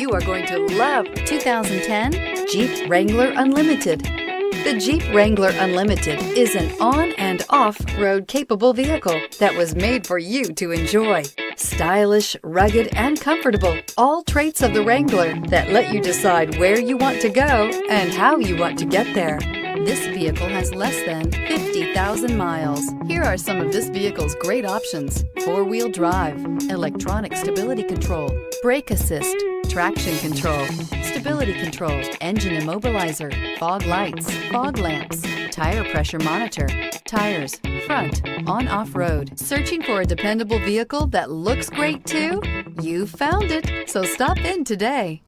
You are going to love 2010 Jeep Wrangler Unlimited. The Jeep Wrangler Unlimited is an on- and off-road capable vehicle that was made for you to enjoy. Stylish, rugged, and comfortable, all traits of the Wrangler that let you decide where you want to go and how you want to get there. This vehicle has less than 50,000 miles. Here are some of this vehicle's great options: four-wheel drive, electronic stability control, brake assist, traction control, stability control, engine immobilizer, fog lights, fog lamps, tire pressure monitor, tires, front, on-off road. Searching for a dependable vehicle that looks great too? You found it, so stop in today.